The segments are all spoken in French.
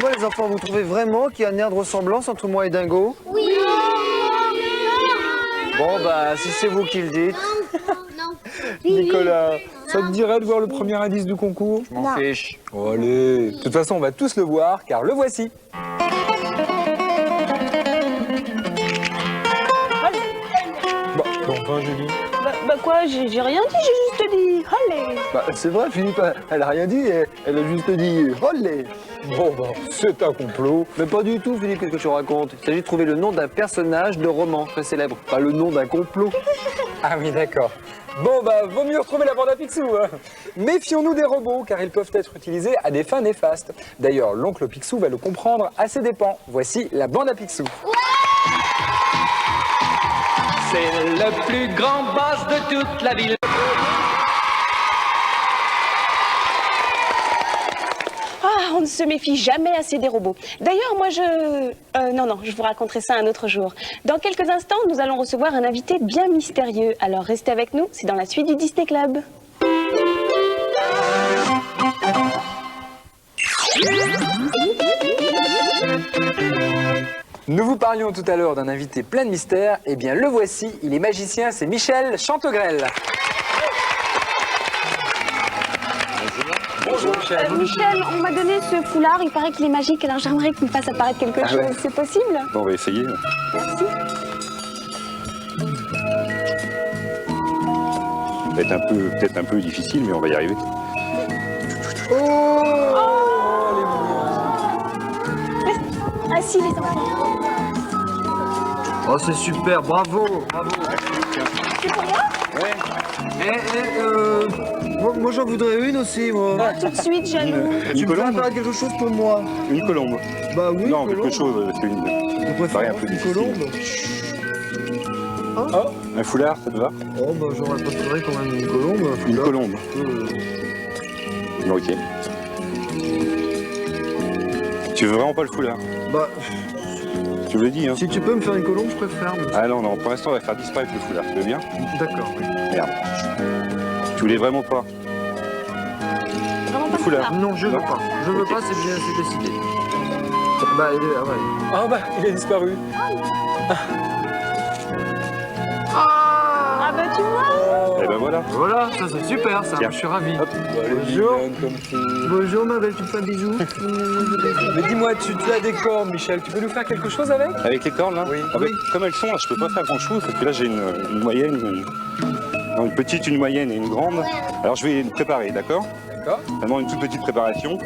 dites-moi les enfants, vous trouvez vraiment qu'il y a un air de ressemblance entre moi et Dingo? Oui. Bon, bah, si c'est vous qui le dites. Nicolas, ça te dirait de voir le premier indice du concours? Je m'en fiche. Oh, allez. De toute façon, on va tous le voir, car le voici. Bon, enfin, Julie. Bah quoi, j'ai rien dit, j'ai juste dit allez. Bah, c'est vrai, Philippe, elle a rien dit, elle a juste dit olé. Bon, bah, c'est un complot. Mais pas du tout, Philippe, qu'est-ce que tu racontes? Il s'agit de trouver le nom d'un personnage de roman très célèbre, pas le nom d'un complot. Ah oui, d'accord. Bon, bah, vaut mieux retrouver la bande à Picsou, hein. Méfions-nous des robots, car ils peuvent être utilisés à des fins néfastes. D'ailleurs, l'oncle Picsou va le comprendre à ses dépens. Voici la bande à Picsou. C'est le plus grand boss de toute la ville. Ah, on ne se méfie jamais assez des robots. D'ailleurs, moi non, je vous raconterai ça un autre jour. Dans quelques instants, nous allons recevoir un invité bien mystérieux. Alors restez avec nous, c'est dans la suite du Disney Club. Nous vous parlions tout à l'heure d'un invité plein de mystères. Eh bien, le voici, il est magicien, c'est Michel Chantegrel. Bonjour Michel. Michel, on m'a donné ce foulard, il paraît qu'il est magique, alors j'aimerais qu'il me fasse apparaître quelque chose. Ouais. C'est possible? Bon, on va essayer. Merci. Ça va être peut-être un peu difficile, mais on va y arriver. Assis les enfants. Oh, c'est super, bravo, bravo. C'est pour moi? Moi j'en voudrais une aussi, moi. Ah, tout de suite, Jeannot. Tu peux colombe faire quelque chose pour moi? Une colombe. Bah oui, Non, une quelque chose, c'est une. Je Ça paraît un peu préfère une difficile. colombe. Un foulard, ça te va? Oh, bah j'aurais préféré quand même une colombe. Une colombe. Ok. Tu veux vraiment pas le foulard? Bah, Tu me le dis, hein? si tu peux me faire une colombe, je préfère. mais- Ah non, non, pour l'instant, on va faire disparaître le foulard. Tu veux bien? D'accord, oui. Merde. Tu voulais vraiment pas? Vraiment pas Le foulard. Non, je veux pas. Je veux pas, c'est bien, c'est décidé. Bah, ouais. Ah bah, il a disparu. Ah bah tu vois. Eh ben voilà. Voilà, ça c'est super, ça. Tiens. Je suis ravi. Hop. Bonjour. Comme tout. Bonjour, ma belle, tu me fais un bisou? Mais dis-moi, tu as des cornes, Michel. Tu peux nous faire quelque chose avec? Avec les cornes, là? Oui. Ah bah, Oui. comme elles sont, là, je peux pas faire grand-chose, parce que là, j'ai une moyenne, non, une petite, une moyenne et une grande. Alors, je vais les préparer, d'accord? D'accord. Vraiment une toute petite préparation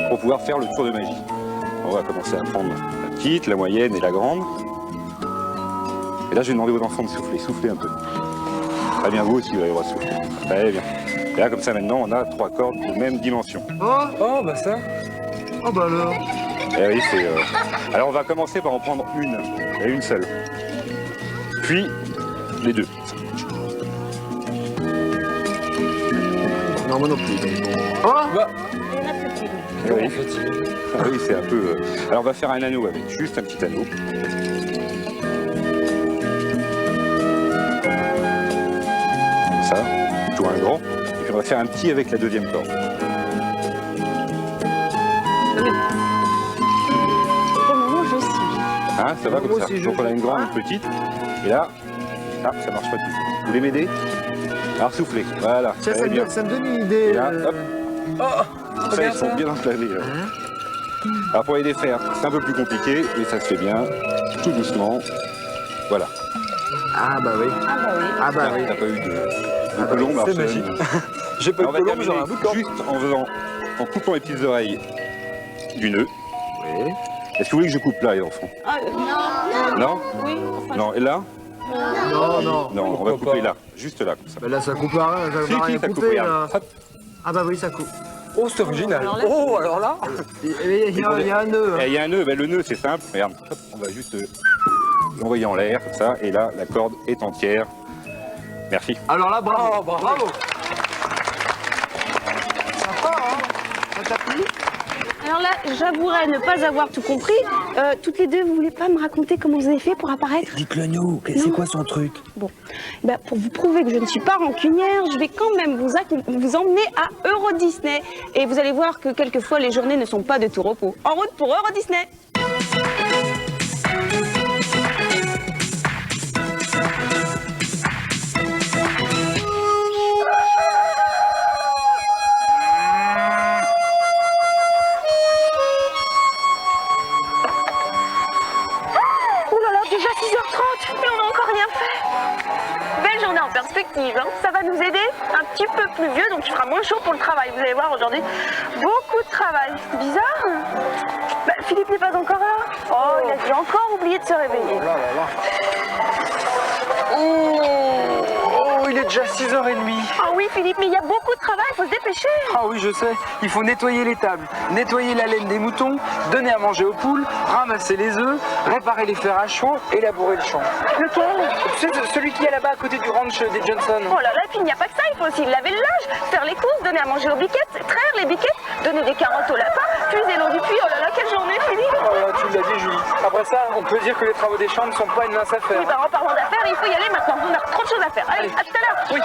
pour pouvoir faire le tour de magie. On va commencer à prendre la petite, la moyenne et la grande. Et là, je vais demander aux enfants de souffler. Souffler un peu. Très bien, vous aussi, vous allez voir souffler. Très bien. Et là, comme ça, maintenant, on a 3 cordes de même dimension. Oh, bah ça. Oh, bah alors. Eh oui, c'est... Alors, on va commencer par en prendre une. Et une seule. Puis, les deux. Non, moi non plus. Bah, Il y en a plus qu'une. Eh oui. Ah oui, c'est un peu... Alors, on va faire un anneau avec. Juste un petit anneau. Comme ça. Plutôt un grand. Et puis, on va faire un petit avec la deuxième corde. Au moment où je suis. Hein, ça va Moi comme ça. aussi, je Donc on a une grande, fais. une petite. Et là, ah, ça marche pas du tout. Vous voulez m'aider? Alors soufflez. Voilà. Tiens, Très bien. ça me donne une idée. Et là, hop. Ça, regarde ils sont ça. bien enflammés. Là. Alors pour les défaire, c'est un peu plus compliqué, mais ça se fait bien, tout doucement. Voilà. Ah, bah oui. Ah bah oui. Ah, bah oui. T'as pas eu de colombe. alors c'est ça- magique. J'ai pas Alors, de on va colombe, j'aurai un bout de terminer corde. juste en coupant les petites oreilles du nœud. Oui. Est-ce que vous voulez que je coupe là, les enfants? Ah, non. Non? Oui, enfin. Non, et là? Non, non. Non, on va Pourquoi couper pas là, juste là, comme ça. Bah là, ça coupe à rien. Si, Ça va rien ça coupe, couper, regarde. là. Hop. Ah, bah oui, ça coupe. Oh, c'est original. Alors là, Oh, alors là. Il y a un nœud. Et hein. il y a un nœud, ben, le nœud c'est simple, regarde, hop, on va juste l'envoyer en l'air, comme ça, et là, la corde est entière. Merci. Alors là, bravo. Oh, bravo. Sympa, hein? Ça t'a plu? Alors là, j'avouerais ne pas avoir tout compris. Toutes les deux, vous voulez pas me raconter comment vous avez fait pour apparaître? Dites-le nous, c'est quoi son truc? Bon, bah, pour vous prouver que je ne suis pas rancunière, je vais quand même vous emmener à Euro Disney. Et vous allez voir que quelquefois, les journées ne sont pas de tout repos. En route pour Euro Disney! En perspective, hein. Ça va nous aider un petit peu plus vieux, donc il fera moins chaud pour le travail. Vous allez voir aujourd'hui, beaucoup de travail. Bizarre. Bah, Philippe n'est pas encore là. Oh, il a dû encore oublier de se réveiller. Oh là là là. Oh, il est déjà 6h30. Ah oui, Philippe, mais il y a beaucoup de travail, il faut se dépêcher. Ah oui, je sais. Il faut nettoyer les tables, nettoyer la laine des moutons, donner à manger aux poules, ramasser les œufs, réparer les fers à chevaux et labourer le champ. Lequel? Tu sais, celui qui est là-bas à côté du ranch des Johnson. Oh là là, et puis il n'y a pas que ça, il faut aussi laver le linge, faire les courses, donner à manger aux biquettes, traire les biquettes, donner des carottes au lapin, puiser l'eau du puits. Oh là là, quelle journée, Philippe. Oh là, tu l'as dit, Julie. Après ça, on peut dire que les travaux des champs ne sont pas une mince affaire. Oui, bah, en parlant d'affaires, il faut y aller maintenant. On a trop de choses à faire. Allez, à tout à l'heure. Oui.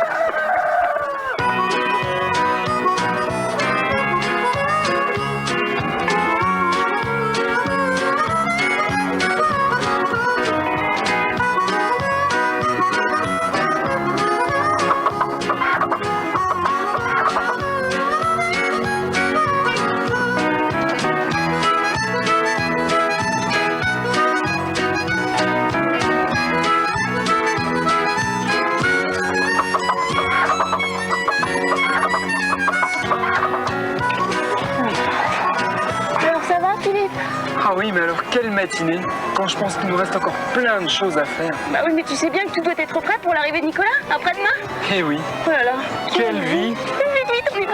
Ah oui, mais alors quelle matinée, quand je pense qu'il nous reste encore plein de choses à faire. Bah oui, mais tu sais bien que tout doit être prêt pour l'arrivée de Nicolas, après-demain. Eh oui, Oh là là. quelle vie. Vite, vite, on y va.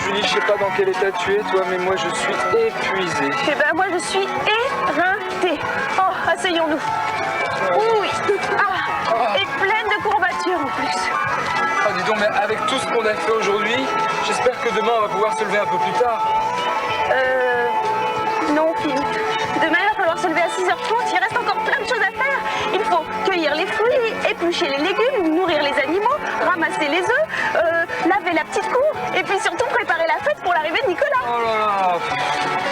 Julie, je sais pas dans quel état tu es, toi, mais moi je suis épuisé. Eh ben moi je suis éreintée. Oh, asseyons-nous. Oui. Ah, et pleine de courbatures en plus. Ah, dis donc, mais avec tout ce qu'on a fait aujourd'hui, j'espère que demain on va pouvoir se lever un peu plus tard. Non, Philippe. Demain, il va falloir se lever à 6h30. Il reste encore plein de choses à faire. Il faut cueillir les fruits, éplucher les légumes, nourrir les animaux, ramasser les œufs, laver la petite cour et puis surtout préparer la fête pour l'arrivée de Nicolas. Oh là là.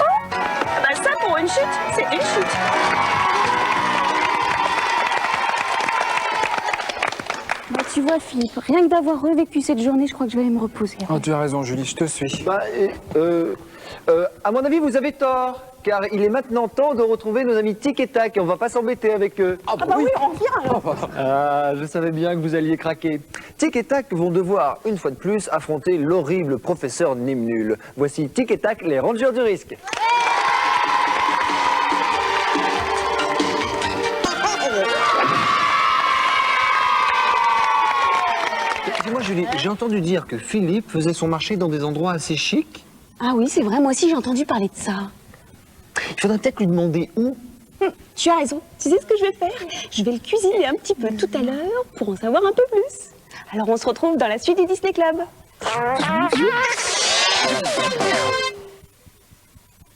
Oh, bah ça, pour une chute, c'est une chute. Bah, tu vois, Philippe, rien que d'avoir revécu cette journée, je crois que je vais aller me reposer. Oh, tu as raison, Julie, je te suis. Bah, à mon avis, vous avez tort, car il est maintenant temps de retrouver nos amis Tic et Tac, et on va pas s'embêter avec eux. Ah bah oui, on revient alors. Ah, je savais bien que vous alliez craquer. Tic et Tac vont devoir, une fois de plus, affronter l'horrible professeur Nimnul. Voici Tic et Tac, les rangers du risque. Dis-moi, Julie, j'ai entendu dire que Philippe faisait son marché dans des endroits assez chics. Ah oui, c'est vrai, moi aussi j'ai entendu parler de ça. Il faudrait peut-être lui demander où. Tu as raison. Tu sais ce que je vais faire? Je vais le cuisiner un petit peu tout à l'heure pour en savoir un peu plus. Alors on se retrouve dans la suite du Disney Club.